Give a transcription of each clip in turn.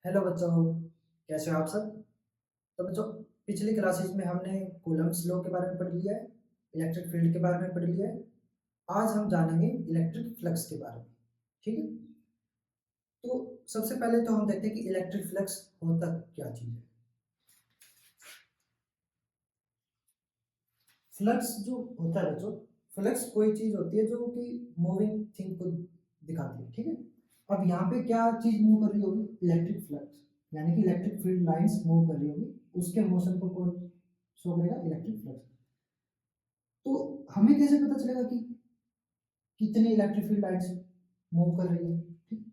Hello बच्चों, कैसे हो आप सब। तो बच्चों, पिछली क्लासेस में हमने कूलम्ब्स लॉ के बारे में पढ़ लिया है, इलेक्ट्रिक फील्ड के बारे में पढ़ लिया है। आज हम जानेंगे इलेक्ट्रिक फ्लक्स के बारे में। ठीक है। तो सबसे पहले तो हम देखते हैं कि इलेक्ट्रिक फ्लक्स होता क्या चीज़ है। फ्लक्स जो होता है बच्चों, फ्लक्स कोई चीज़ होती है जो कि मूविंग थिंग को दिखाती है। ठीक है। अब यहाँ पे क्या चीज़ मूव कर रही होगी? इलेक्ट्रिक फ्लक्स, यानी कि इलेक्ट्रिक फील्ड लाइंस मूव कर रही होगी। उसके मोशन को कौन शो करेगा? Electric flux. तो हमें कैसे पता चलेगा कि कितनी इलेक्ट्रिक फील्ड लाइंस मूव कर रही है? ठीक।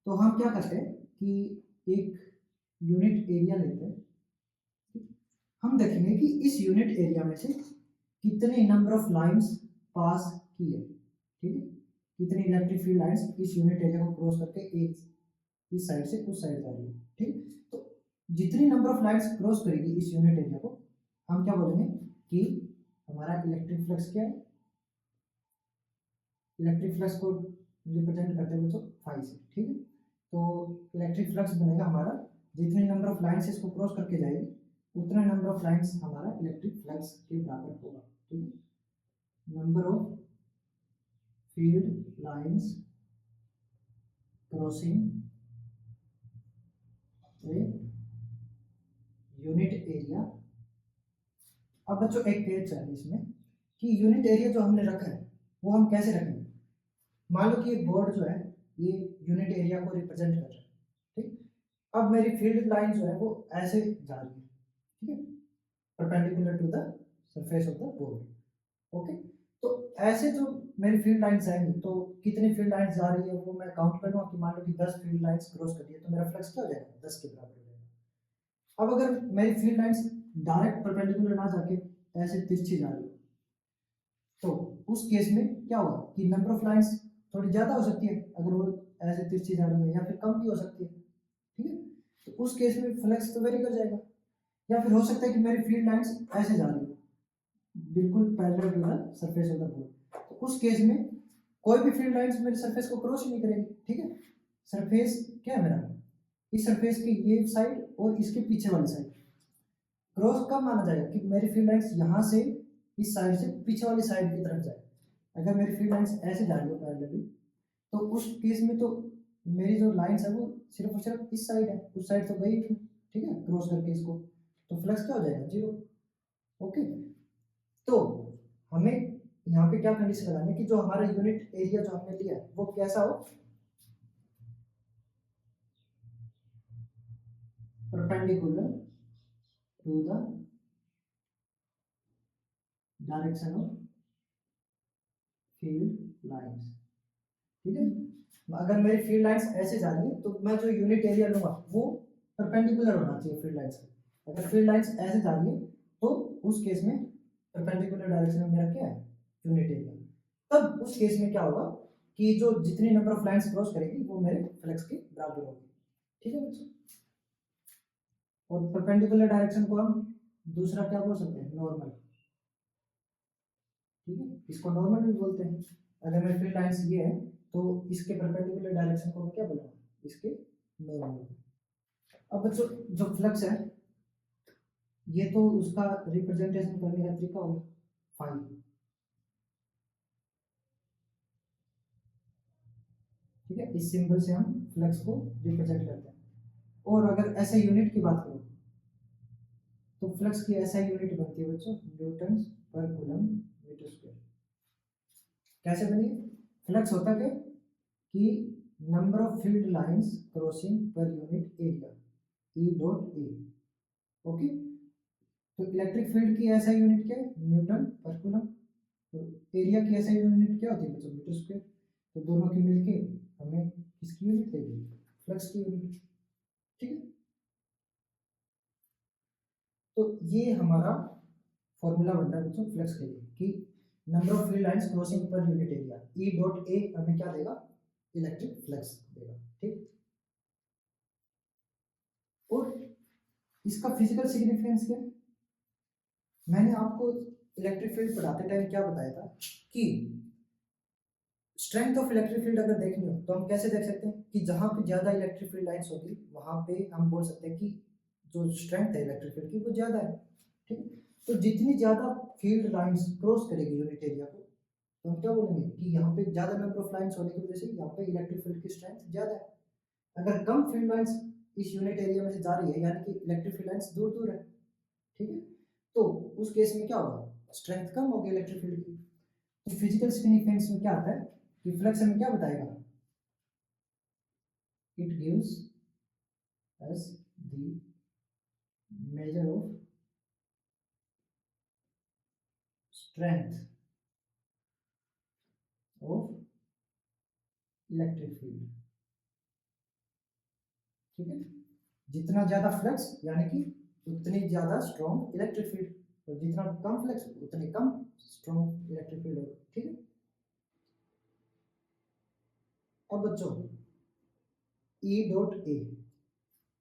तो हम क्या करते हैं कि एक यूनिट एरिया लेते हैं। ठीक? हम देखेंगे कि इस यूनिट एरिया में से कितने नंबर ऑफ लाइंस पास की है। ठीक है। कितनी इलेक्ट्रिक फील्ड लाइंस इस यूनिट एरिया को क्रॉस करके एक इस साइड से उस साइड जा रही है। ठीक। तो जितनी नंबर ऑफ लाइंस क्रॉस करेगी इस यूनिट एरिया को, हम क्या बोलेंगे कि हमारा इलेक्ट्रिक फ्लक्स क्या है। इलेक्ट्रिक फ्लक्स को रिप्रेजेंट करते हैं बच्चों फाई से। ठीक है। तो इलेक्ट्रिक फ्लक्स बनेगा हमारा, जितने नंबर ऑफ लाइंस इसको क्रॉस करके जाएगी उतना नंबर ऑफ लाइंस हमारा इलेक्ट्रिक फ्लक्स के बराबर होगा। ठीक है। Number of field lines crossing a unit area. अब बच्चों एक केस है इसमें कि यूनिट एरिया जो हमने रखा है वो हम कैसे रखेंगे। मान लो कि ये बोर्ड जो है ये यूनिट एरिया को रिप्रेजेंट कर रहा है। ठीक। अब मेरी फील्ड लाइन जो है वो ऐसे जा रही है। ठीक है। Perpendicular to the surface of the board. Okay. तो ऐसे जो मेरी फील्ड लाइंस आएंगी तो कितनी फील्ड लाइंस जा रही है वो मैं काउंट कर लूँगा कि मान लो कि 10 फील्ड लाइंस क्रॉस कर रही है तो मेरा फ्लक्स क्या हो जाएगा? 10 के बराबर हो जाएगा। अब अगर मेरी फील्ड लाइंस डायरेक्ट परपेंडिकुलर ना जाके ऐसे तिरछी जा रही है तो उस केस में क्या होगा कि नंबर ऑफ लाइंस थोड़ी ज़्यादा हो सकती है, अगर वो ऐसे तिरछी जा रही है, या फिर कम भी हो सकती है। ठीक है। तो उस केस में फ्लक्स तो वेरी कर जाएगा। या फिर हो सकता है कि मेरी फील्ड लाइंस ऐसे जा रही है बिल्कुल parallel to the surface of the board, तो उस केस में कोई भी फील्ड लाइंस मेरे सरफेस को क्रॉस ही नहीं करेगी। ठीक है। सरफेस क्या है मेरा? इस सरफेस की ये साइड और इसके पीछे वाली साइड क्रॉस कब माना जाएगा कि मेरी फील्ड लाइंस यहाँ से इस साइड से पीछे वाली साइड की तरफ जाए। अगर मेरी फील्ड लाइंस ऐसे जा रही हो पैरेलली तो उस केस में तो मेरी जो लाइंस है वो सिर्फ और सिर्फ इस साइड है, उस साइड तो गई नहीं। ठीक है। क्रॉस करके इसको, तो फ्लक्स क्या हो जाएगा? जीरो। ओके। तो हमें यहाँ पे क्या कंडीशन लगानी है कि जो हमारा यूनिट एरिया जो हमने लिया है वो कैसा हो? Perpendicular to the direction of field lines. ठीक है। अगर मेरी फील्ड लाइंस ऐसे जा रही है तो मैं जो यूनिट एरिया लूंगा वो परपेंडिकुलर होना चाहिए फील्ड लाइंस के। अगर फील्ड लाइंस ऐसे जा रही है तो उस केस में परपेंडिकुलर डायरेक्शन में मेरा क्या है? Unit area. तब उस केस में क्या होगा कि जो जितनी नंबर ऑफ लाइंस क्रॉस करेगी वो मेरे फ्लक्स के बराबर होगी। ठीक है बच्चों। और परपेंडिकुलर डायरेक्शन को हम दूसरा क्या बोल सकते हैं? नॉर्मल। ठीक है। इसको नॉर्मल भी बोलते हैं। अगर मेरी फील्ड लाइंस ये है तो इसके परपेंडिकुलर डायरेक्शन को मैं क्या बोलूँगा? इसके नॉर्मल। अब बच्चों जो फ्लक्स है ये तो उसका रिप्रेजेंटेशन करने का तरीका होगा फाई। ठीक है। इस सिंबल से हम फ्लक्स को रिप्रेजेंट करते हैं। और अगर ऐसे यूनिट की बात करूं तो फ्लक्स की ऐसा यूनिट बनती है बच्चों न्यूटन पर कूलम मीटर स्क्वायर। कैसे बनी? फ्लक्स होता क्या कि number of field lines crossing per unit area E dot A. Okay. तो इलेक्ट्रिक फील्ड की ऐसा यूनिट क्या है? न्यूटन पर कूलम। तो एरिया की ऐसा यूनिट क्या होती है बच्चों? Metre square. तो दोनों की मिलके हमें किसकी यूनिट देगी? फ्लक्स की यूनिट। ठीक है। तो ये हमारा फॉर्मूला बनता है बच्चों फ्लक्स के लिए कि number of field lines crossing per unit area E dot A हमें क्या देगा? इलेक्ट्रिक फ्लक्स देगा। ठीक। और इसका फिजिकल सिग्निफिकेंस क्या है? मैंने आपको इलेक्ट्रिक फील्ड पढ़ाते टाइम क्या बताया था कि स्ट्रेंथ ऑफ इलेक्ट्रिक फील्ड अगर देखनी हो तो हम कैसे देख सकते हैं कि जहाँ पे ज़्यादा इलेक्ट्रिक फील्ड लाइन्स होगी वहाँ पे हम बोल सकते हैं कि जो स्ट्रेंथ है इलेक्ट्रिक फील्ड की वो ज़्यादा है, ठीक है। तो जितनी ज़्यादा फील्ड लाइन्स क्रॉस करेगी यूनिट एरिया को तो हम क्या बोलेंगे कि यहाँ पे ज़्यादा नंबर ऑफ लाइन्स होने की वजह से यहाँ पे इलेक्ट्रिक फील्ड की स्ट्रेंथ ज़्यादा है। अगर कम फील्ड लाइन्स इस यूनिट एरिया में से जा रही है यानी कि इलेक्ट्रिक फील्ड लाइन्स दूर दूर है, ठीक है, तो उस केस में क्या होगा, स्ट्रेंथ कम होगी इलेक्ट्रिक फील्ड की। तो फिजिकल सिग्निफिकेंस में क्या आता है कि फ्लक्स हमें क्या बताएगा, it gives us the measure of strength of electric field, ठीक है। जितना ज्यादा फ्लक्स यानी कि उतनी ज्यादा स्ट्रॉन्ग इलेक्ट्रिक फील्ड, और जितना कम फ्लक्स उतनी कम स्ट्रॉन्ग इलेक्ट्रिक फील्ड होगी, ठीक है। अब बच्चों E dot A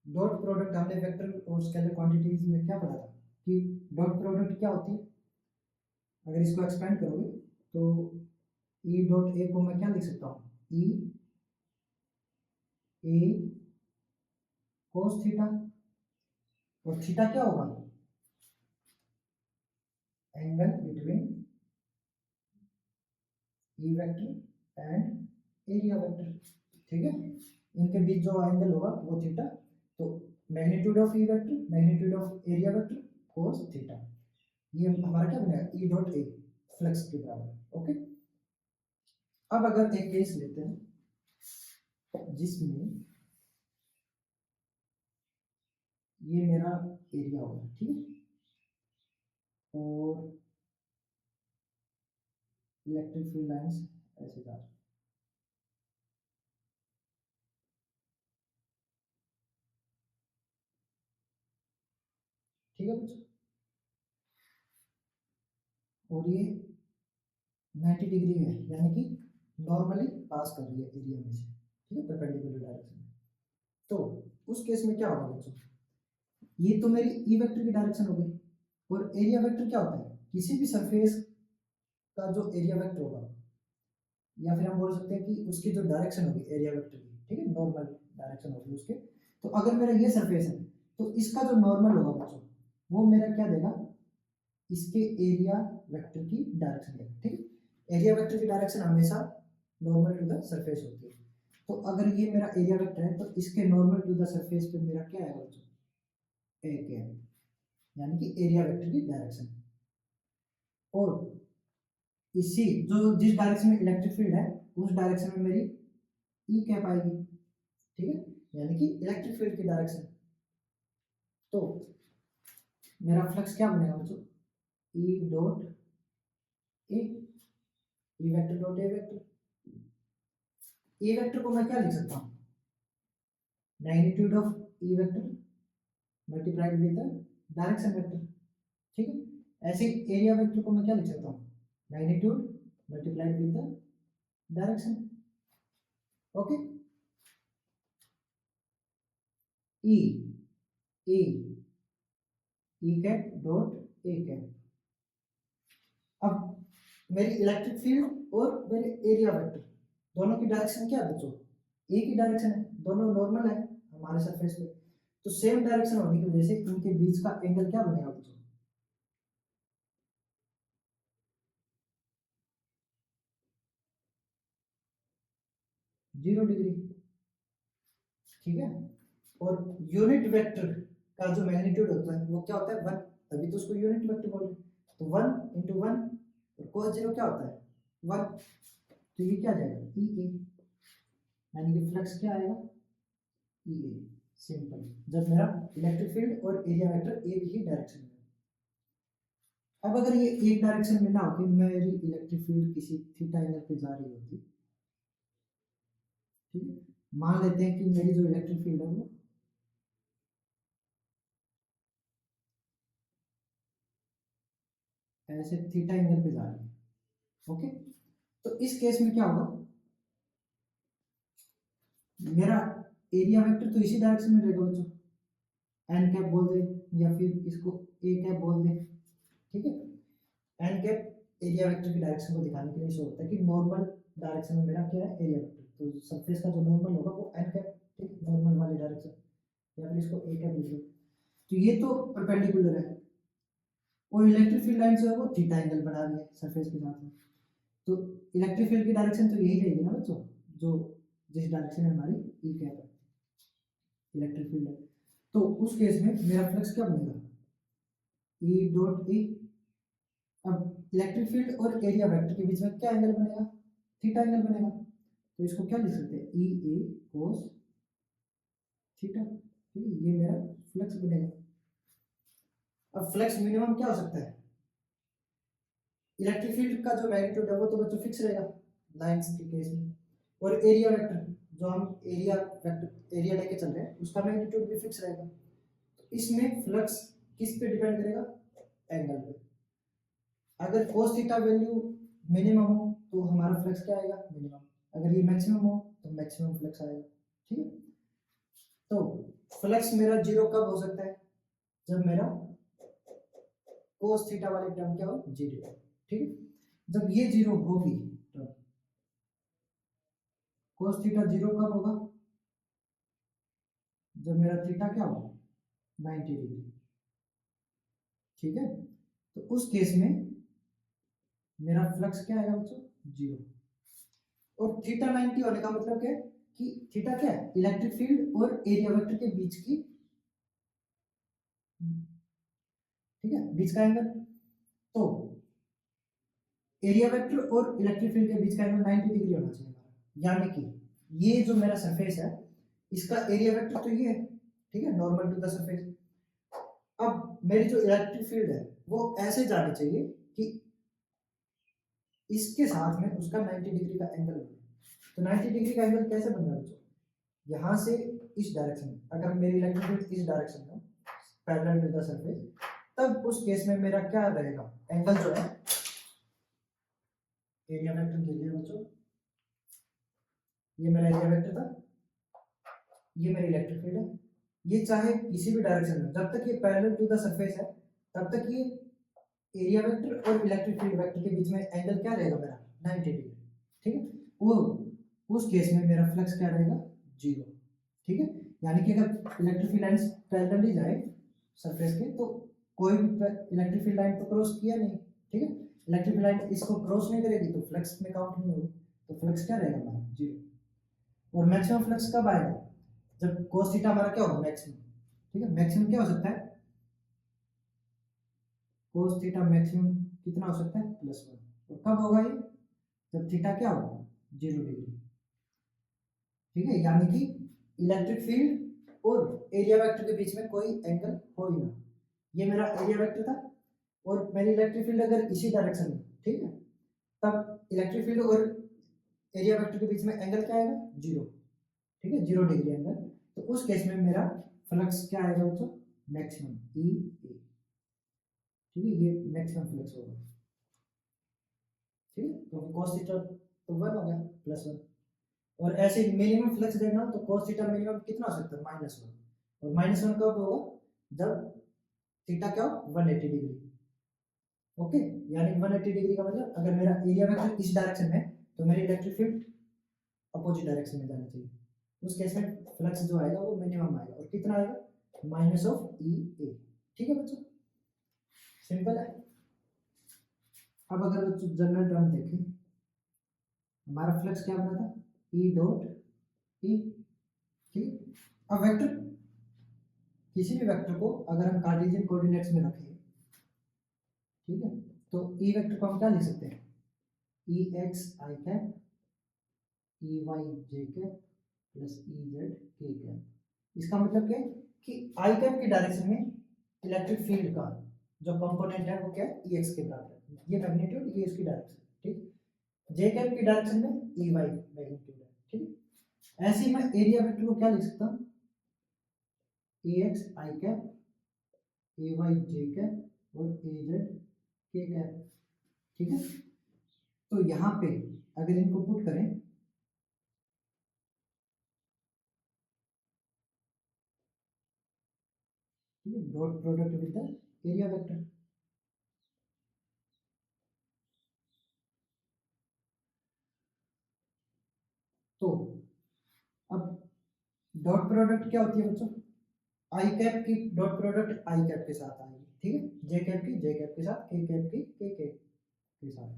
dot product हमने वेक्टर और स्केलर क्वांटिटीज में क्या पढ़ा था कि डॉट प्रोडक्ट क्या होती है, अगर इसको एक्सपेंड करोगे तो E डॉट ए को मैं क्या लिख सकता हूँ, E ए कोस थीटा, और थीटा क्या होगा, angle between E vector and area vector, ठीक है। इनके बीच जो एंगल होगा वो थीटा, तो magnitude of E vector magnitude of area vector cos theta, ये हमारा क्या बनेगा E डॉट ए फ्लक्स के बराबर, ओके। अब अगर एक केस लेते हैं जिसमें ये मेरा एरिया होगा, ठीक है, और इलेक्ट्रिक फील्ड लाइंस ऐसे जा रही, ठीक है बच्चों, और ये 90 डिग्री में यानी कि नॉर्मली पास कर रही है एरिया में से, ठीक है, परपेंडिकुलर डायरेक्शन में। तो उस केस में क्या होगा बच्चों, ये तो मेरी ई वेक्टर की डायरेक्शन हो गई, और एरिया वेक्टर क्या होता है, किसी भी सरफेस का जो एरिया वेक्टर होगा, या फिर हम बोल सकते हैं कि उसकी जो डायरेक्शन होगी एरिया वेक्टर की, ठीक है, नॉर्मल डायरेक्शन होगी उसके। तो अगर मेरा ये सरफेस है तो इसका जो नॉर्मल होगा बच्चों वो मेरा क्या देगा, इसके एरिया वेक्टर की डायरेक्शन देगा, ठीक है। एरिया वेक्टर की डायरेक्शन हमेशा नॉर्मल टू द सरफेस होती है, तो अगर ये मेरा एरिया वेक्टर है तो इसके नॉर्मल टू द सरफेस पे मेरा क्या है बच्चों, ए के है, यानी कि एरिया वेक्टर की डायरेक्शन। और इसी जो जिस डायरेक्शन में इलेक्ट्रिक फील्ड है उस डायरेक्शन में मेरी ई कैप आएगी, ठीक है, यानी कि इलेक्ट्रिक फील्ड की डायरेक्शन। तो मेरा फ्लक्स क्या बनेगा बच्चों, E dot A, E vector dot A vector, A vector को मैं क्या लिख सकता हूँ, magnitude of E vector multiplied with the direction vector, ठीक है। ऐसे एरिया वेक्टर को मैं क्या लिख सकता हूँ, magnitude multiplied with the direction, okay. E A E cap dot A cap, अब मेरी इलेक्ट्रिक फील्ड और मेरे एरिया वेक्टर दोनों की डायरेक्शन क्या है बच्चों, एक ही डायरेक्शन है, दोनों नॉर्मल है हमारे सरफेस पे, तो सेम डायरेक्शन होने की वजह से इनके बीच का एंगल क्या बनेगा बच्चों, 0 डिग्री, ठीक है। और यूनिट वेक्टर का जो मैग्नीट्यूड होता है वो क्या होता है 1, तभी तो उसको यूनिट वेक्टर बोलते हैं। तो 1 इंटू 1 और cos 0 क्या होता है 1, तो ये क्या जाएगा ई ए, यानी कि फ्लक्स क्या आएगा ई ए, सिंपल, जब मेरा इलेक्ट्रिक फील्ड और एरिया वेक्टर एक ही डायरेक्शन में। अब अगर ये एक डायरेक्शन में ना होके मेरी इलेक्ट्रिक फील्ड किसी थीटा एंगल पे जा रही होती, ठीक है, मान लेते हैं कि मेरी जो इलेक्ट्रिक फील्ड है वो ऐसे थीटा एंगल पे जा रही है, ओके। तो इस केस में क्या होगा, मेरा एरिया वेक्टर तो इसी डायरेक्शन में रहेगा बच्चों, एन कैप बोल दे या फिर इसको ए कैप बोल दे, ठीक है। एन कैप एरिया वेक्टर की डायरेक्शन को दिखाने के लिए शो होता है कि नॉर्मल डायरेक्शन में मेरा क्या है एरिया वेक्टर, तो सरफेस का जो नॉर्मल होगा वो एन कैप, ठीक, नॉर्मल वाली डायरेक्शन, या फिर इसको ए कैप लिख लो। तो ये तो परपेंडिकुलर है, और इलेक्ट्रिक फील्ड लाइन जो है वो थीटा एंगल बना रही है सरफेस के साथ में। तो इलेक्ट्रिक फील्ड की डायरेक्शन तो यही रहेगी ना बच्चों, जो जिस डायरेक्शन में हमारी ई कैप है इलेक्ट्रिक फील्ड है। तो उस केस में मेरा फ्लक्स क्या बनेगा, ई डॉट ए। अब इलेक्ट्रिक फील्ड और एरिया वेक्टर के बीच में क्या एंगल बनेगा, थीटा एंगल बनेगा। तो इसको क्या लिख सकते हैं, ई ए कोस थीटा, ठीक है, ये मेरा फ्लक्स बनेगा। अब फ्लक्स मिनिमम क्या हो सकता है, इलेक्ट्रिक फील्ड का जो मैग्नीट्यूड है वो तो बच्चों फिक्स रहेगा लाइंस के केस में, और एरिया वेक्टर जो हम एरिया वेक्टर एरिया लेके चल रहे हैं उसका मैग्नीट्यूड भी फिक्स रहेगा। तो इसमें फ्लक्स किस पे डिपेंड करेगा, एंगल पे। अगर cos थीटा वैल्यू मिनिमम हो तो हमारा फ्लक्स क्या आएगा, मिनिमम। अगर ये मैक्सिमम हो तो मैक्सिमम फ्लक्स आएगा, ठीक है। तो फ्लक्स मेरा जीरो कब हो सकता है, जब मेरा cos थीटा वाली टर्म क्या हो, जीरो, ठीक है। जब ये जीरो होगी तो cos थीटा जीरो कब होगा, जब मेरा थीटा क्या होगा 90 डिग्री, ठीक है। तो उस केस में मेरा फ्लक्स क्या आएगा बच्चों, जीरो। और थीटा 90 होने का मतलब क्या है कि थीटा क्या है, इलेक्ट्रिक फील्ड और एरिया वेक्टर के बीच की, ठीक है, बीच का एंगल। तो एरिया वेक्टर और इलेक्ट्रिक फील्ड के बीच का एंगल 90 डिग्री होना चाहिए हमारा, यानी कि ये जो मेरा सरफेस है इसका एरिया वेक्टर तो ये है, ठीक है, नॉर्मल टू द सरफेस। अब मेरी जो इलेक्ट्रिक फील्ड है वो ऐसे जानी चाहिए कि इसके साथ में उसका 90 डिग्री का एंगल बने। तो 90 डिग्री का एंगल कैसे बन रहा है बच्चों, यहाँ से इस डायरेक्शन में, अगर मेरी इलेक्ट्रिक फील्ड इस डायरेक्शन में पैरेलल टू द सरफेस, तब उस केस में मेरा क्या रहेगा, एंगल जो है एरिया वेक्टर के लिए बच्चों, ये मेरा एरिया वेक्टर था, ये मेरी इलेक्ट्रिक फील्ड है, ये चाहे किसी भी डायरेक्शन में, जब तक ये पैरेलल टू द सरफेस है तब तक ये एरिया वेक्टर और इलेक्ट्रिक फील्ड वेक्टर के बीच में एंगल क्या रहेगा मेरा 90 डिग्री, ठीक है। वो उस केस में मेरा फ्लक्स क्या रहेगा, जीरो, ठीक है। यानी कि अगर इलेक्ट्रिक फील्ड लाइन पैरेलली जाए सरफेस के तो कोई भी इलेक्ट्रिक फील्ड लाइन तो क्रॉस किया नहीं, ठीक है, इलेक्ट्रिक फील्ड लाइन इसको क्रॉस नहीं करेगी तो फ्लक्स में काउंट नहीं होगी, तो फ्लक्स क्या रहेगा हमारा, जीरो। और मैक्सिमम फ्लक्स कब आएगा, जब cos थीटा हमारा क्या होगा, मैक्सिमम, ठीक है। मैक्सिमम क्या हो सकता है, cos थीटा मैक्सिमम कितना हो सकता है, +1। और कब होगा ये, जब थीटा क्या होगा, 0 डिग्री, ठीक है। यानी कि इलेक्ट्रिक फील्ड और एरिया वेक्टर के बीच में कोई एंगल हो ही ना। ये मेरा एरिया वेक्टर था और मेरी इलेक्ट्रिक फील्ड अगर इसी डायरेक्शन में, ठीक है, तब इलेक्ट्रिक फील्ड और एरिया वेक्टर के बीच में एंगल क्या आएगा, जीरो, ठीक है, 0 डिग्री एंगल। तो उस केस में मेरा फ्लक्स क्या आएगा बच्चों, मैक्सिमम ई ए, ठीक है, ये मैक्सिमम फ्लक्स होगा, ठीक है, क्योंकि cos थीटा तो 1 हो गया, +1। और ऐसे मिनिमम फ्लक्स देखना तो cos थीटा मिनिमम कितना हो सकता है, -1। और -1 कब होगा, जब थीटा क्या हो 180 डिग्री, ओके। यानी 180 डिग्री का मतलब अगर मेरा एरिया वेक्टर इस डायरेक्शन में तो मेरी इलेक्ट्रिक फील्ड अपोजिट डायरेक्शन में जानी चाहिए। उस केस में फ्लक्स जो आएगा वो मिनिमम आएगा, और कितना आएगा, -E A, ठीक है बच्चों, सिंपल है। अब अगर बच्चों जनरल टर्म देखें, हमारा फ्लक्स क्या बना था, ई डॉट ई, ठीक। अब वेक्टर, किसी भी वेक्टर को अगर हम कार्टेशियन कोऑर्डिनेट्स में रखें, ठीक है, तो ई वेक्टर को हम क्या लिख सकते हैं, ई एक्स आई कैप, ई वाई जे कैप, प्लस ई जेड के कैप। इसका मतलब क्या है कि आई कैप की डायरेक्शन में इलेक्ट्रिक फील्ड का जो कंपोनेंट है वो क्या है, ई एक्स के बराबर है, ये मैग्नीट्यूड, ये इसकी डायरेक्शन, ठीक। जे कैप की डायरेक्शन में ई वाई मैग्नीट्यूड है, ठीक। ऐसे ही मैं एरिया वेक्टर को क्या लिख सकता हूँ, ए एक्स आई कैप, ए वाई जे कैप और ए जेड के कैप, ठीक है। तो यहाँ पे अगर इनको पुट करें, ठीक है, dot product with the area vector, तो अब डॉट प्रोडक्ट क्या होती है बच्चों, आई कैप की डॉट प्रोडक्ट आई कैप के साथ आएगी, ठीक है, जे कैप की जे कैप के साथ, के कैप की के कैप के साथ।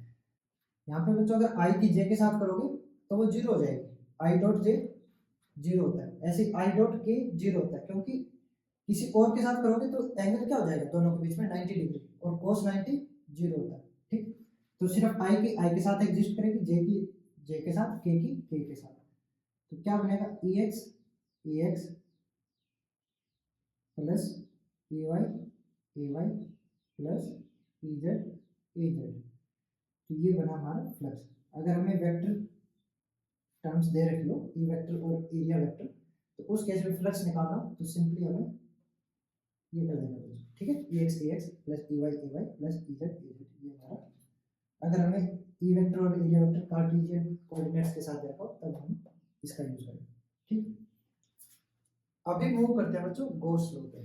यहाँ पे बच्चों अगर आई की जे के साथ करोगे तो वो जीरो हो जाएगी, आई डॉट जे जीरो होता है, ऐसे आई डॉट के जीरो होता है, क्योंकि किसी और के साथ करोगे तो एंगल क्या हो जाएगा दोनों के बीच में 90 डिग्री, और cos 90 जीरो होता है, ठीक। तो सिर्फ आई के साथ एग्जिस्ट करेगी, जे की जे के साथ, के की के साथ, तो क्या बनेगा ई एक्स प्लस ए वाई प्लस ई जेड, तो ये बना हमारा फ्लक्स। अगर हमें वेक्टर टर्म्स दे रखी हो, ई वेक्टर और एरिया वेक्टर, तो उस केस में फ्लक्स निकालना तो सिंपली हमें ये कर देना है, ठीक है, E x plus E y plus E z, ये हमारा। अगर हमें ई वेक्टर और एरिया वेक्टर कार्टेशियन कोऑर्डिनेट्स के साथ दे रखा हो तब हम इसका यूज करेंगे, ठीक। अभी मूव करते हैं बच्चों गॉस लॉ पे।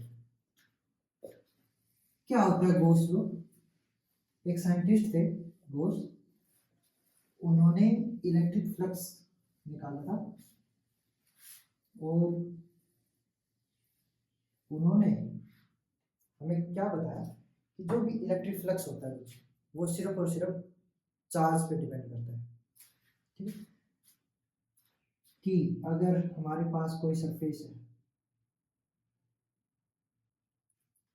क्या होता है गॉस लॉ? एक साइंटिस्ट थे गॉस, उन्होंने इलेक्ट्रिक फ्लक्स निकाला था और उन्होंने हमें क्या बताया कि जो भी इलेक्ट्रिक फ्लक्स होता है वो सिर्फ और सिर्फ चार्ज पे डिपेंड करता है, ठीक। कि अगर हमारे पास कोई सरफेस है,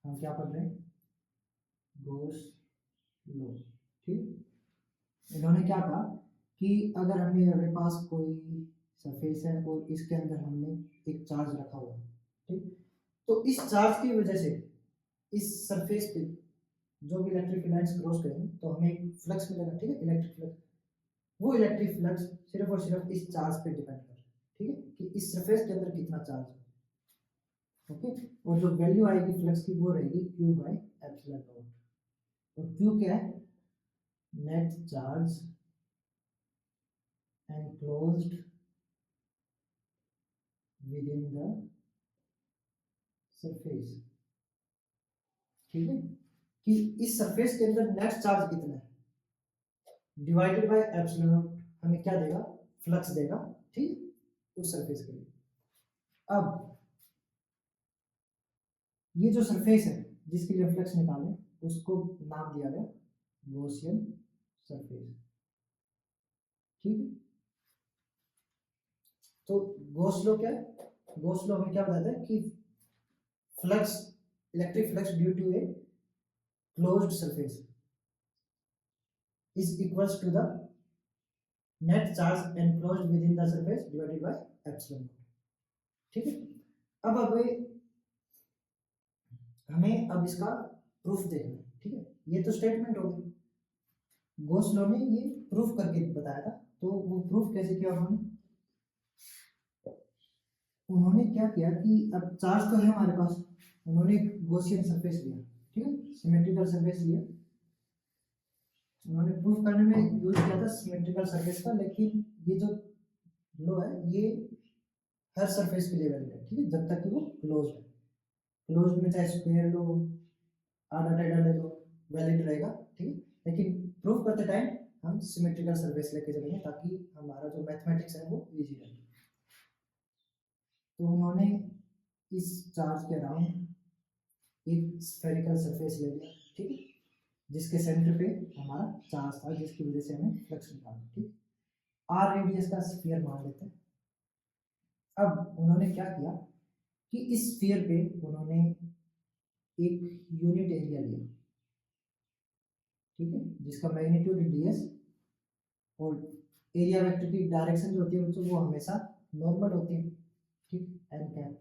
हम क्या पढ़ रहे हैं, गॉस लॉ, ठीक। इन्होंने क्या कहा कि अगर हमारे पास कोई सरफेस है और इसके अंदर हमने एक चार्ज रखा हुआ है, ठीक, तो इस चार्ज की वजह से इस सरफेस पे जो भी इलेक्ट्रिक लाइंस क्रॉस करेंगे तो हमें एक फ्लक्स मिलेगा, ठीक है, इलेक्ट्रिक फ्लक्स। वो इलेक्ट्रिक फ्लक्स सिर्फ और सिर्फ इस चार्ज पे डिपेंड कर, ठीक है, कि इस सरफेस के अंदर कितना चार्ज है, ओके। और जो वैल्यू आएगी फ्लक्स की वो रहेगी Q बाय एप्सिलॉन नॉट, और Q क्या है, net charge enclosed within the surface, ठीक है, कि इस सरफेस के अंदर नेट चार्ज कितना है डिवाइडेड बाय एप्सिलॉन नॉट, हमें क्या देगा, फ्लक्स देगा, ठीक, उस सरफेस के लिए। अब ये जो सरफेस है जिसके लिए फ्लक्स निकालें उसको नाम दिया गया गॉसियन सरफेस, ठीक है। तो गॉस लॉ क्या है, गॉस लॉ हमें क्या बताता है कि flux, electric flux due to a closed surface is equals to the net charge enclosed within the surface divided by epsilon naught, ठीक है। अब हमें अब इसका प्रूफ देखना है, ठीक है, ये तो स्टेटमेंट हो गई, गॉस लॉ ने ये प्रूफ करके बताया था, तो वो प्रूफ कैसे किया उन्होंने क्या किया कि अब चार्ज तो है हमारे पास, उन्होंने गॉसियन सरफेस लिया, ठीक है, सिमेट्रिकल सरफेस लिया, उन्होंने प्रूफ करने में यूज किया था सिमेट्रिकल सरफेस का, लेकिन ये जो लॉ है ये हर सरफेस के लिए वैलिड है, ठीक है, जब तक कि वो क्लोज्ड है, क्लोज्ड में चाहे स्क्वायर लो आधा टाइडल ले लो वैलिड रहेगा, ठीक है, लेकिन प्रूफ करते टाइम हम सिमेट्रिकल सरफेस लेके चलेंगे ताकि हमारा जो मैथमेटिक्स है वो इजी रहे। तो उन्होंने इस चार्ज के अराउंड एक स्फेरिकल सरफेस ले लिया, ठीक है, जिसके सेंटर पे हमारा चार्ज था जिसकी वजह से हमें फ्लक्स निकालना, ठीक, आर रेडियस का स्फीयर मान लेते हैं। अब उन्होंने क्या किया कि इस स्फीयर पे उन्होंने एक यूनिट एरिया लिया, ठीक है, जिसका मैग्नीट्यूड ds, और एरिया वेक्टर की डायरेक्शन जो होती है बच्चों वो हमेशा नॉर्मल होती है, ठीक, n कैप,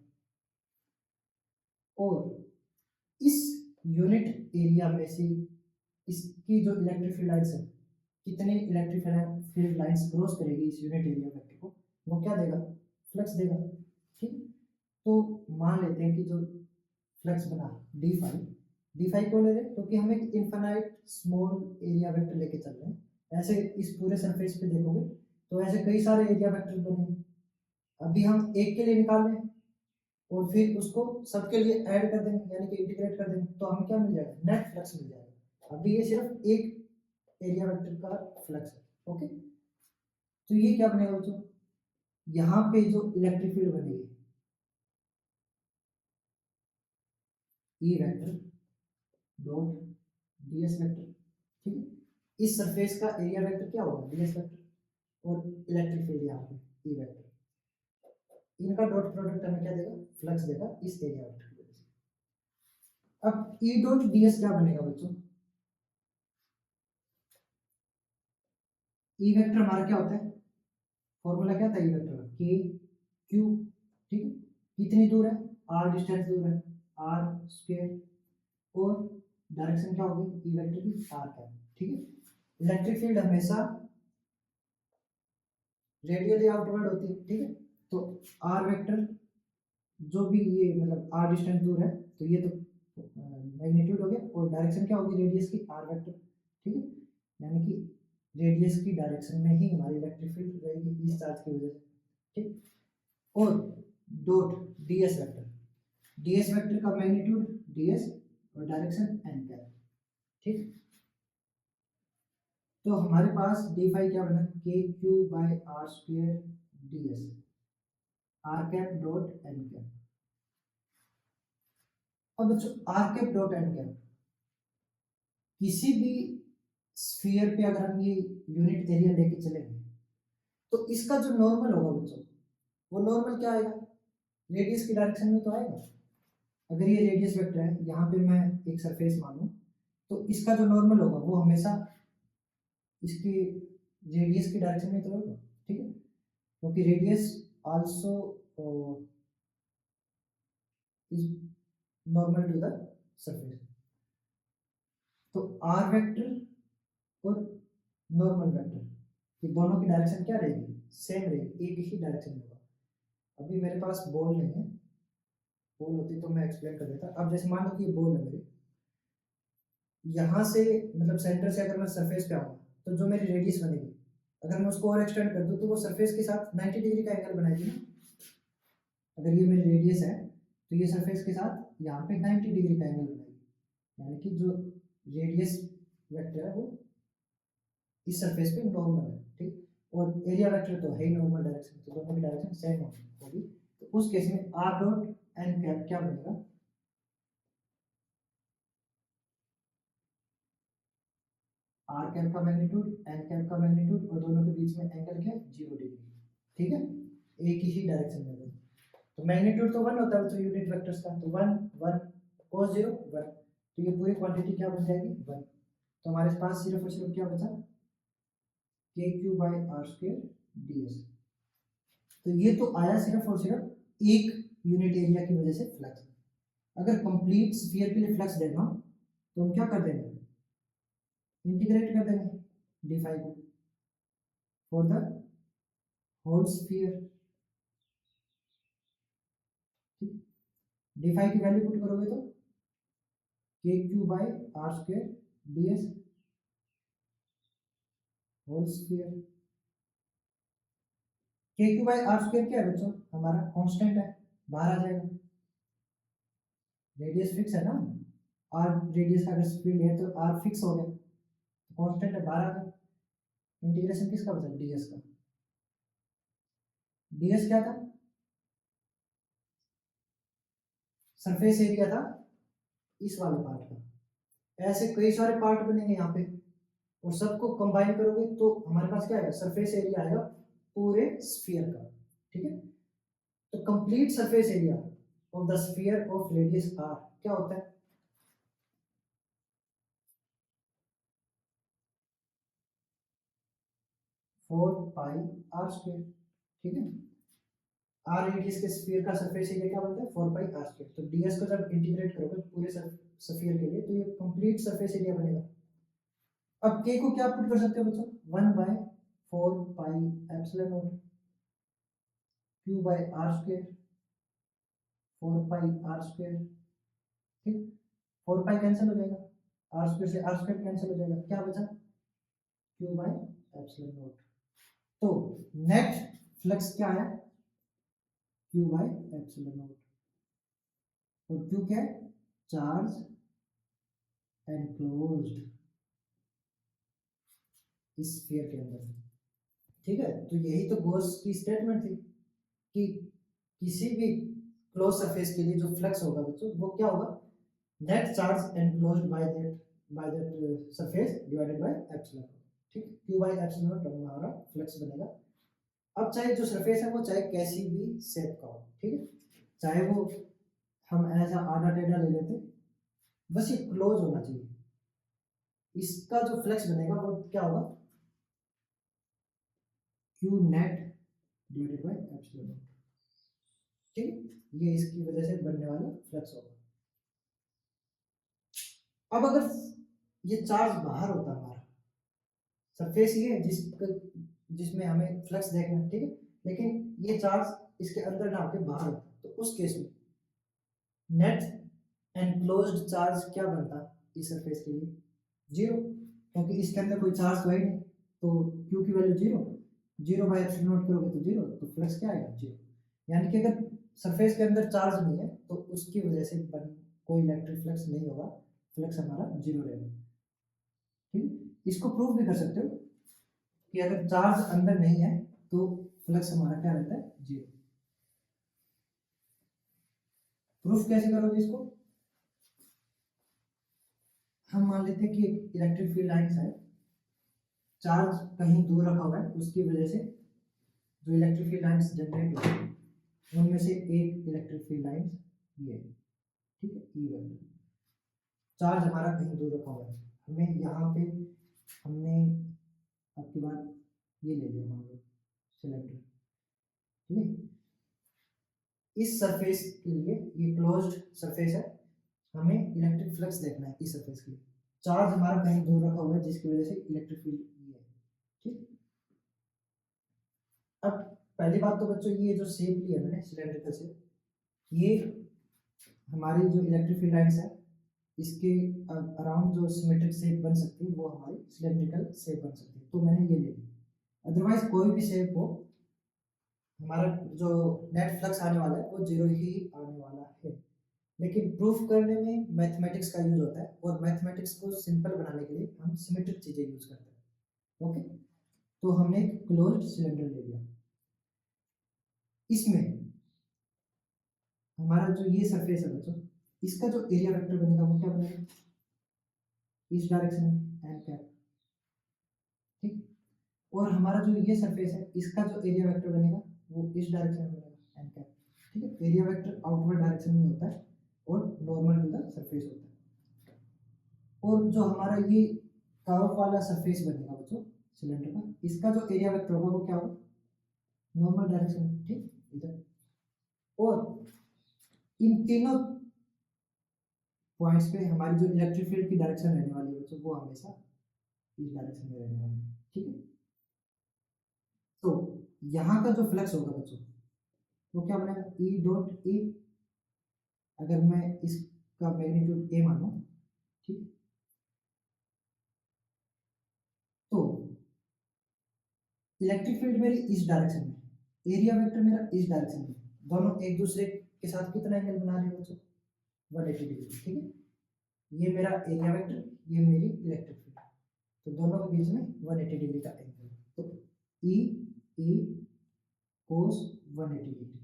और इस यूनिट एरिया में से इसकी जो इलेक्ट्रिक फील्ड लाइंस है, कितने इलेक्ट्रिक फील्ड लाइंस क्रॉस करेगी इस यूनिट एरिया वेक्टर को, वो क्या देगा, फ्लक्स देगा, ठीक। तो मान लेते हैं कि जो फ्लक्स बना डी फाई को ले रहे क्योंकि हम एक इनफाइनाइट स्मॉल एरिया वेक्टर लेके चल रहे हैं, ऐसे इस पूरे सरफेस पे देखोगे तो ऐसे कई सारे एरिया वेक्टर बनेंगे, अभी हम एक के लिए निकाल रहे हैं और फिर उसको सबके लिए ऐड कर देंगे यानी कि इंटीग्रेट कर देंगे, तो हमें क्या मिल जाएगा, नेट फ्लक्स मिल जाएगा। अभी ये सिर्फ एक एरिया वेक्टर का फ्लक्स है, ओके। तो ये क्या बनेगा बच्चों, यहाँ पे जो इलेक्ट्रिक फील्ड बनेगी E vector dot ds vector, ठीक है। इस सरफेस का एरिया वेक्टर क्या होगा ds वेक्टर, और इलेक्ट्रिक फील्ड यहाँ पे ई वेक्टर, इनका डॉट प्रोडक्ट हमें क्या देगा फ्लक्स देगा इस एरिया वेक्टर की वजह से। अब ई डॉट ds क्या बनेगा बच्चों, ई वेक्टर हमारा क्या होता है, फॉर्मूला क्या था ई वेक्टर का के क्यू, ठीक है। कितनी दूर है आर डिस्टेंस दूर है आर स्क्वायर, और डायरेक्शन क्या होगी ई वेक्टर की आर कैप, ठीक है। इलेक्ट्रिक फील्ड हमेशा रेडियली आउटवर्ड होती है, ठीक है। तो आर वेक्टर जो भी ये मतलब आर डिस्टेंस दूर है तो ये तो मैग्नीट्यूड हो गया, और डायरेक्शन क्या होगी रेडियस की आर वेक्टर, ठीक है। यानी कि रेडियस की डायरेक्शन में ही हमारी इलेक्ट्रिक फील्ड रहेगी इस चार्ज की वजह से, ठीक। और dot ds vector, ds vector का मैग्नीट्यूड ds और डायरेक्शन एन कैप, ठीक। तो हमारे पास डी फाई क्या बना k q by r square ds r cap dot n cap. अब बच्चों r cap dot n cap, किसी भी स्फीयर पे अगर हम ये यूनिट एरिया लेके चलेंगे तो इसका जो नॉर्मल होगा बच्चों, वो नॉर्मल क्या आएगा रेडियस की डायरेक्शन में तो आएगा। अगर ये रेडियस वेक्टर है यहाँ पे मैं एक सरफेस मानूं तो इसका जो नॉर्मल होगा वो हमेशा इसकी रेडियस की डायरेक्शन में तो होगा, ठीक है। क्योंकि radius also is normal to the surface. तो आर वेक्टर और नॉर्मल वेक्टर ये दोनों की डायरेक्शन क्या रहेगी सेम रहेगी, एक ही डायरेक्शन में होगा। अभी मेरे पास बॉल नहीं है, बॉल होती तो मैं एक्सप्लेन कर देता। अब जैसे मान लो कि ये बॉल है मेरी, यहाँ से मतलब सेंटर से अगर मैं सरफेस पे आऊँ तो जो मेरी रेडियस बनेगी अगर मैं उसको और एक्सटेंड कर दूँ तो वो सरफेस के साथ 90 डिग्री का एंगल बनाएगी ना। अगर ये मेरी रेडियस है तो ये सरफेस के साथ यहाँ पे 90 डिग्री का एंगल बनाएगी, यानी कि जो रेडियस वेक्टर है वो इस सरफेस पे नॉर्मल है, ठीक। और एरिया वेक्टर तो है ही नॉर्मल डायरेक्शन, तो दोनों की डायरेक्शन सेम होगी। तो उस केस में आर डॉट एन कैप क्या बनेगा, आर कैप का मैग्नीट्यूड एन कैप का मैग्नीट्यूड और दोनों के बीच में एंगल क्या 0 डिग्री, ठीक है। एक ही डायरेक्शन में तो मैग्नीट्यूड तो 1 होता है तो यूनिट वेक्टर्स का, तो 1 1 cos 0 1, तो ये पूरी क्वांटिटी क्या बन जाएगी 1। तो हमारे पास सिर्फ और सिर्फ क्या बचा k q by r square ds। तो ये तो आया सिर्फ और सिर्फ एक यूनिट एरिया की वजह से फ्लक्स। अगर कंप्लीट स्फीयर के लिए फ्लक्स देखना तो हम क्या कर देंगे इंटीग्रेट कर देंगे डी फाई को फॉर द होल स्फीयर, ठीक। डी फाई की वैल्यू पुट करोगे तो k q by r square ds whole sphere. K q by r square क्या है बच्चों हमारा कांस्टेंट है, बाहर आ जाएगा। रेडियस फिक्स है ना, आर रेडियस का अगर स्पीड है तो आर फिक्स हो गया, तो कांस्टेंट है बाहर आ गया। इंटीग्रेशन किसका बचा ds का, ds क्या था सरफेस एरिया था इस वाले पार्ट का। ऐसे कई सारे पार्ट बनेंगे यहाँ पे और सबको कंबाइन करोगे तो हमारे पास क्या आएगा सरफेस एरिया आएगा पूरे स्फीयर का, ठीक है। तो complete surface area of the sphere of radius r क्या होता है 4 पाई आर स्क्वायर, ठीक है। आर रेडियस के स्फीयर का सरफेस एरिया क्या बनता है 4 पाई आर स्क्वायर। तो ds को जब इंटीग्रेट करोगे पूरे स्फीयर के लिए तो ये कंप्लीट सरफेस एरिया बनेगा। अब k को क्या पुट कर सकते हो बच्चों 1 by 4 pi epsilon naught q by r square 4 pi r square, ठीक। 4 पाई कैंसिल हो जाएगा आर स्क्वायर से आर स्क्वायर कैंसिल हो जाएगा, क्या बचा q बाय एप्सिलॉन नॉट। तो नेट फ्लक्स क्या है q बाय एप्सिलॉन नॉट, और q क्या है चार्ज एनक्लोज्ड इस स्फीयर के अंदर, ठीक है। तो यही तो गॉस की स्टेटमेंट थी। कि किसी भी क्लोज सरफेस के लिए जो फ्लक्स होगा बच्चों वो क्या होगा, net charge enclosed by that surface divided by epsilon, ठीक, क्यू बाय एप्सिलॉन हमारा फ्लक्स बनेगा। अब चाहे जो सरफेस है वो चाहे कैसी भी शेप का हो, ठीक है, चाहे वो हम ऐसा आधा टेढ़ा ले लेते, बस ये क्लोज होना चाहिए। इसका जो फ्लक्स बनेगा वो क्या होगा, Q net divided by epsilon, ठीक है, ये इसकी वजह से बनने वाला फ्लक्स होगा। अब अगर ये चार्ज बाहर होता हमारा, सरफेस ये है जिसमें हमें फ्लक्स देखना है, ठीक है, लेकिन ये चार्ज इसके अंदर ना होकर बाहर होता, तो उस केस में नेट एनक्लोज्ड चार्ज क्या बनता इस सरफेस के लिए, जीरो, क्योंकि इसके अंदर कोई चार्ज तो है नहीं, तो क्यू की value zero, zero by epsilon not करोगे तो जीरो, तो फ्लक्स क्या आएगा, जीरो। यानी कि अगर सरफेस के अंदर चार्ज नहीं है तो उसकी वजह से कोई इलेक्ट्रिक फ्लक्स नहीं होगा, फ्लक्स हमारा जीरो रहेगा, ठीक। इसको प्रूव भी कर सकते हो कि अगर चार्ज अंदर नहीं है तो फ्लक्स हमारा क्या रहता है, जीरो। प्रूफ कैसे करोगे इसको, हम मान लेते हैं कि एक इलेक्ट्रिक फील्ड लाइन्स है, चार्ज कहीं दूर रखा हुआ है, उसकी वजह से जो इलेक्ट्रिक फील्ड लाइन्स जनरेट होती है उनमें से एक इलेक्ट्रिक फील्ड लाइन्स ये, ठीक है, ई वैल्यू, चार्ज हमारा कहीं दूर रखा हुआ है, हमें यहाँ पे हमने आपकी बात ये ले लिया, मान लो सिलेंडर, ठीक है, इस सरफेस के लिए ये क्लोज्ड सरफेस है, हमें इलेक्ट्रिक फ्लक्स देखना है इस सरफेस के लिए, चार्ज हमारा कहीं दूर रखा हुआ है जिसकी वजह से इलेक्ट्रिक फील्ड ये है, ठीक। अब पहली बात तो बच्चों ये जो शेप लिया मैंने सिलेंड्रिकल शेप, ये हमारी जो इलेक्ट्रिक फील्ड लाइन्स है इसके अराउंड जो सिमेट्रिक शेप बन सकती है वो हमारी सिलेंड्रिकल शेप बन सकती है, तो मैंने ये ले ली। अदरवाइज कोई भी शेप हो, हमारा जो नेट फ्लक्स आने वाला है वो जीरो ही आने वाला है, लेकिन प्रूफ करने में मैथमेटिक्स का यूज होता है, और मैथमेटिक्स को सिंपल बनाने के लिए हम सिमेट्रिक चीजें यूज करते हैं, ओके। तो हमने एक क्लोज्ड सिलेंडर ले लिया, इसमें हमारा जो ये सरफेस है बच्चों, इसका जो एरिया वेक्टर बनेगा वो क्या बनेगा, इस डायरेक्शन में एन कैप, ठीक, और हमारा जो ये सरफेस है इसका जो एरिया वेक्टर बनेगा वो इस डायरेक्शन में बनेगा एन कैप, ठीक है, एरिया वेक्टर आउटवर्ड डायरेक्शन में होता है और नॉर्मल टू द सरफेस होता है। और जो हमारा ये कर्व वाला सरफेस बनेगा बच्चों सिलेंडर का, इसका जो एरिया वेक्टर होगा वो क्या होगा, नॉर्मल डायरेक्शन में, ठीक, इधर। और इन तीनों पॉइंट्स पे हमारी जो इलेक्ट्रिक फील्ड की डायरेक्शन रहने वाली है बच्चों वो हमेशा इस डायरेक्शन में रहने वाली है, ठीक है। तो यहाँ का जो फ्लक्स होगा बच्चों वो क्या बनेगा, ई डॉट ए, अगर मैं इसका मैग्नीट्यूड ए मानूं, ठीक, तो इलेक्ट्रिक फील्ड मेरी इस डायरेक्शन में, एरिया वेक्टर मेरा इस डायरेक्शन में, दोनों एक दूसरे के साथ कितना एंगल बना रहे हैं बच्चों, 180 डिग्री, ठीक है, ये मेरा एरिया वेक्टर, ये मेरी इलेक्ट्रिक फील्ड, तो दोनों के बीच में 180 डिग्री का एंगल, तो ई ए कोस 180 डिग्री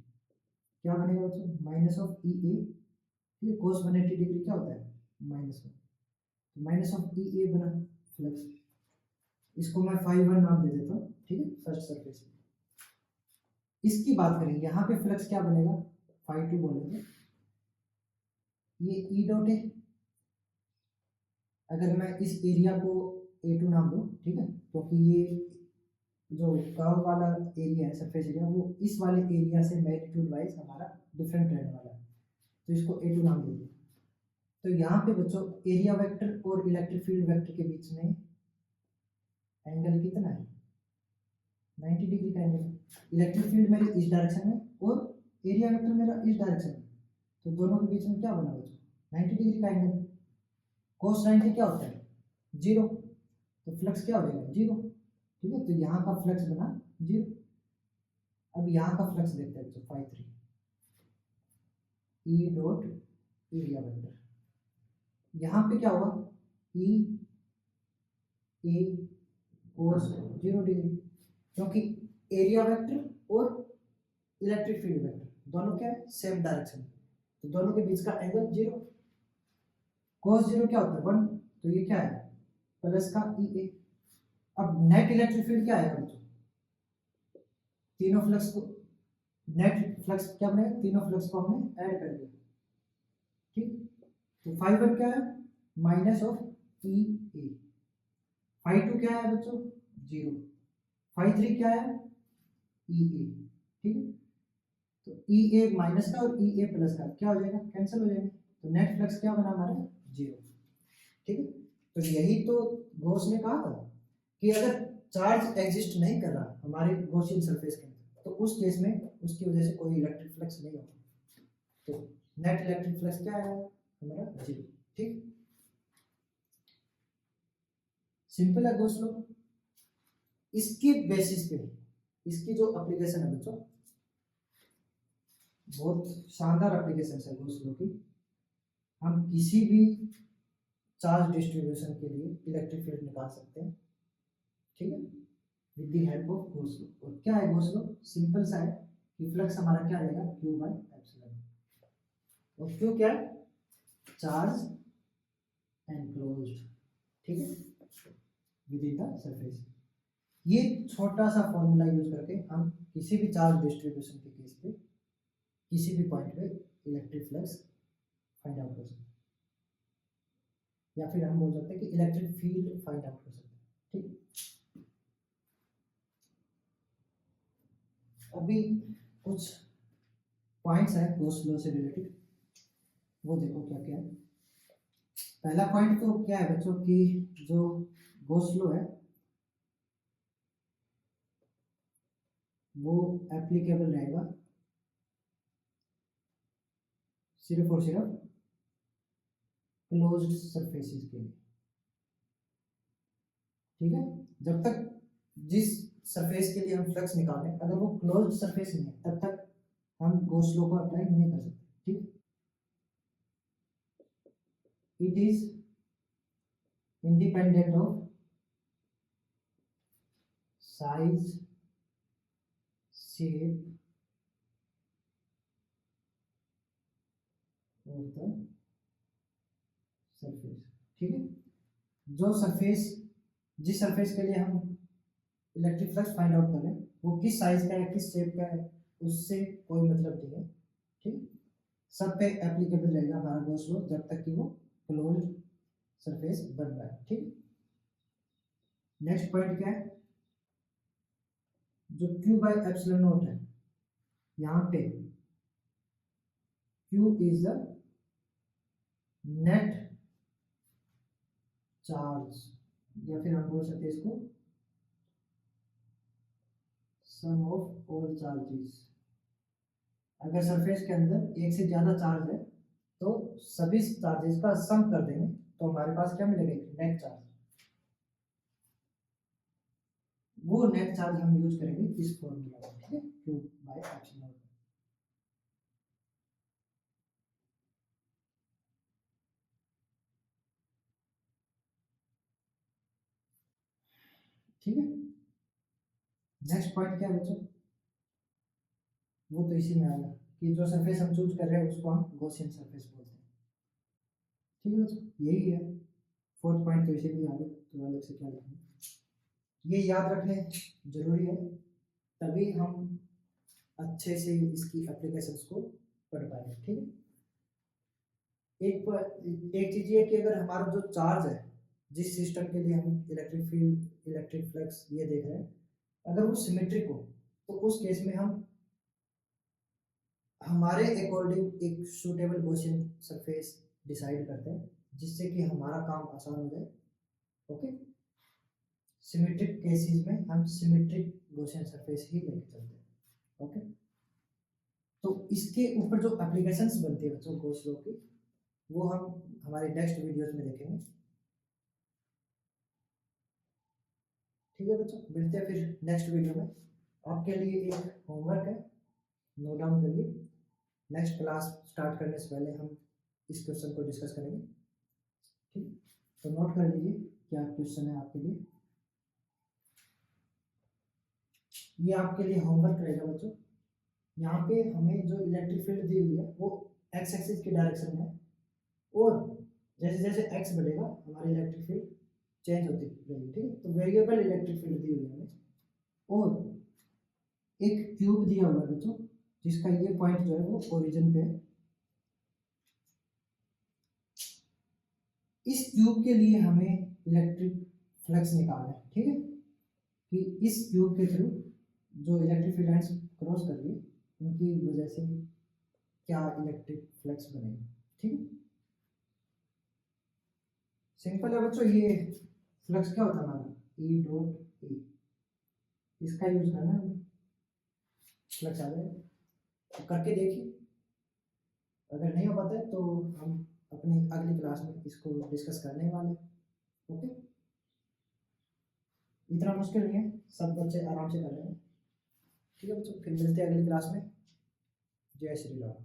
क्या बनेगा बच्चों, माइनस ऑफ ई ए, ठीक है, कोस 180 डिग्री क्या होता है, माइनस वन, तो माइनस ऑफ ई ए बना फ्लक्स, इसको मैं फाई वन नाम दे देता हूँ, ठीक है, फर्स्ट सरफेस। इसकी बात करें यहाँ पे फ्लक्स क्या बनेगा, फाई टू बोलेंगे, ये ई डॉट है, अगर मैं इस एरिया को A2 नाम दूं, ठीक है, क्योंकि ये जो कर्व वाला एरिया है सरफेस एरिया वो इस वाले एरिया से मैग्नीट्यूड वाइज हमारा डिफरेंट रहने वाला है, तो इसको A2 नाम दे दिया। तो यहाँ पे बच्चों एरिया वेक्टर और इलेक्ट्रिक फील्ड वेक्टर के बीच में एंगल कितना है, 90 डिग्री का एंगल, इलेक्ट्रिक फील्ड मेरे इस डायरेक्शन में और एरिया वेक्टर मेरा इस डायरेक्शन में, तो दोनों के बीच में क्या बना बच्चों, 90 डिग्री का एंगल, cos 90 क्या होता है, जीरो, तो फ्लक्स क्या हो जाएगा, जीरो, ठीक है, तो यहाँ का फ्लक्स बना जीरो। अब यहाँ का फ्लक्स देखते हैं बच्चों, phi three E dot area vector, यहाँ पे क्या होगा, ई ए कोस 0 डिग्री, क्योंकि एरिया वेक्टर और इलेक्ट्रिक फील्ड वेक्टर, दोनों क्या है, सेम डायरेक्शन, तो दोनों के बीच का एंगल 0। cos 0 क्या होता है 1, तो ये क्या है प्लस का ई ए। अब नेट इलेक्ट्रिक फील्ड क्या आएगा बच्चों, तीनों फ्लक्स को, नेट फ्लक्स क्या बनेगा, तीनों फ्लक्स को हमने ऐड कर दिया, ठीक। तो फाई 1 क्या है minus of E A, phi 2 क्या है बच्चों 0, फाई 3 क्या है ई ए, ठीक है। तो ई ए माइनस का और ई ए प्लस का क्या हो जाएगा, कैंसिल हो जाएगा, तो नेट फ्लक्स क्या बना हमारा 0, ठीक है। तो यही तो गॉस ने कहा था कि अगर चार्ज एग्जिस्ट नहीं कर रहा हमारे गॉसियन सरफेस के अंदर, तो उस केस में उसकी वजह से कोई इलेक्ट्रिक फ्लक्स नहीं होगा, तो नेट इलेक्ट्रिक फ्लक्स क्या है हमारा 0, ठीक। सिंपल है गॉस लॉ। इसकी बेसिस पे इसकी जो एप्लीकेशन है बच्चों, बहुत शानदार एप्लीकेशन है गॉस लॉ की। हम किसी भी चार्ज डिस्ट्रीब्यूशन के लिए इलेक्ट्रिक फील्ड निकाल सकते हैं, ठीक है, with the help of Gauss law. और क्या है गॉस लॉ, सिंपल सा है कि फ्लक्स हमारा क्या रहेगा q बाय एप्सिलॉन, और q क्या है चार्ज एनक्लोज्ड, ठीक है, विद इन द सरफेस। ये छोटा सा फॉर्मूला यूज करके हम किसी भी चार्ज डिस्ट्रीब्यूशन के केस पे किसी भी पॉइंट पे इलेक्ट्रिक फ्लक्स फाइंड आउट कर सकते हैं, या फिर हम बोल सकते हैं कि इलेक्ट्रिक फील्ड फाइंड आउट कर सकते हैं, ठीक। अभी कुछ पॉइंट्स हैं गॉस लॉ से रिलेटेड, वो देखो क्या क्या है। पहला पॉइंट तो क्या है बच्चों की, जो गॉस लॉ है वो एप्लीकेबल रहेगा सिर्फ और सिर्फ क्लोज्ड सरफेसेस के लिए, ठीक है। जब तक जिस सरफेस के लिए हम फ्लक्स निकालें अगर वो क्लोज्ड सरफेस नहीं है तब तक हम गॉस लॉ को अप्लाई नहीं कर सकते, ठीक। It is independent of size shape of the surface, ठीक है। जो सरफेस, जिस सरफेस के लिए हम इलेक्ट्रिक फ्लक्स फाइंड आउट कर रहे हैं वो किस साइज का है किस शेप का है उससे कोई मतलब नहीं है, ठीक। सब पे एप्लीकेबल रहेगा हमारा गॉस लॉ जब तक कि वो क्लोज्ड सरफेस बन रहा है, ठीक। नेक्स्ट पॉइंट क्या है, जो q बाय एप्सिलॉन नॉट है, यहाँ पे q is the net charge, या फिर हम बोल सकते हैं इसको सम ऑफ ऑल चार्जेस। अगर सरफेस के अंदर एक से ज्यादा चार्ज है तो सभी चार्जेस का सम कर देंगे तो हमारे पास क्या मिलेगा नेट चार्ज, वो नेट चार्ज हम यूज करेंगे इस फॉर्मूला में, ठीक है, q बाय एप्सिलॉन। ठीक है। नेक्स्ट पॉइंट क्या है बच्चों, वो तो इसी में आएगा कि जो सरफेस हम चूज कर रहे हैं उसको हम गॉसियन सरफेस बोलते हैं, ठीक है बच्चों, यही है। फोर्थ पॉइंट तो इसी में आ गया, तो अलग से क्या लिखेंगे, ये याद रखने जरूरी है, तभी हम अच्छे से इसकी एप्लीकेशंस को पढ़ पाएंगे, ठीक है। एक चीज ये कि अगर हमारा जो चार्ज है, जिस सिस्टम के लिए हम इलेक्ट्रिक फील्ड इलेक्ट्रिक फ्लक्स ये देख रहे हैं, अगर वो सिमेट्रिक हो तो उस केस में हम हमारे अकॉर्डिंग एक सूटेबल गॉसियन सरफेस डिसाइड करते हैं जिससे कि हमारा काम आसान हो जाए, ओके। सिमेट्रिक केसेस में हम सिमेट्रिक गॉसियन सरफेस ही लेके चलते हैं, ओके। तो इसके ऊपर जो एप्लीकेशंस बनती है बच्चों गॉस लॉ की, वो हम हमारे नेक्स्ट वीडियोस में देखेंगे, ठीक है बच्चों। मिलते हैं फिर नेक्स्ट वीडियो में। आपके लिए एक होमवर्क है, नोट डाउन करिए, नेक्स्ट क्लास स्टार्ट करने से पहले हम इस क्वेश्चन को डिस्कस करेंगे, ठीक। तो नोट कर लीजिए क्या क्वेश्चन है आपके लिए, ये आपके लिए होमवर्क रहेगा बच्चों। यहाँ पे हमें जो इलेक्ट्रिक फील्ड दी हुई है वो एक्स एक्सिस की डायरेक्शन में है, और जैसे जैसे एक्स बढ़ेगा हमारी इलेक्ट्रिक फील्ड चेंज होती रहेगी, ठीक है। तो वेरिएबल इलेक्ट्रिक फील्ड दी हुई है हमें, और एक क्यूब दिया हुआ है बच्चों, जिसका ये पॉइंट जो है वो ओरिजिन पे है। इस क्यूब के लिए हमें इलेक्ट्रिक फ्लक्स निकालना है, ठीक है, कि इस क्यूब के थ्रू जो इलेक्ट्रिक फील्ड लाइंस क्रॉस कर रही है उनकी वजह से क्या इलेक्ट्रिक फ्लक्स बनेगा, ठीक है। सिंपल है बच्चों, ये फ्लक्स क्या होता है हमारा ई डॉट ई, इसका यूज करना है, फ्लक्स आ जाएगा। तो करके देखिए, अगर नहीं हो पाता है तो हम अपनी अगली क्लास में इसको डिस्कस करने वाले हैं। ओके, इतना मुश्किल नहीं है, सब बच्चे आराम से कर रहे हैं, ठीक है बच्चों। फिर मिलते हैं अगली क्लास में। जय श्री राम।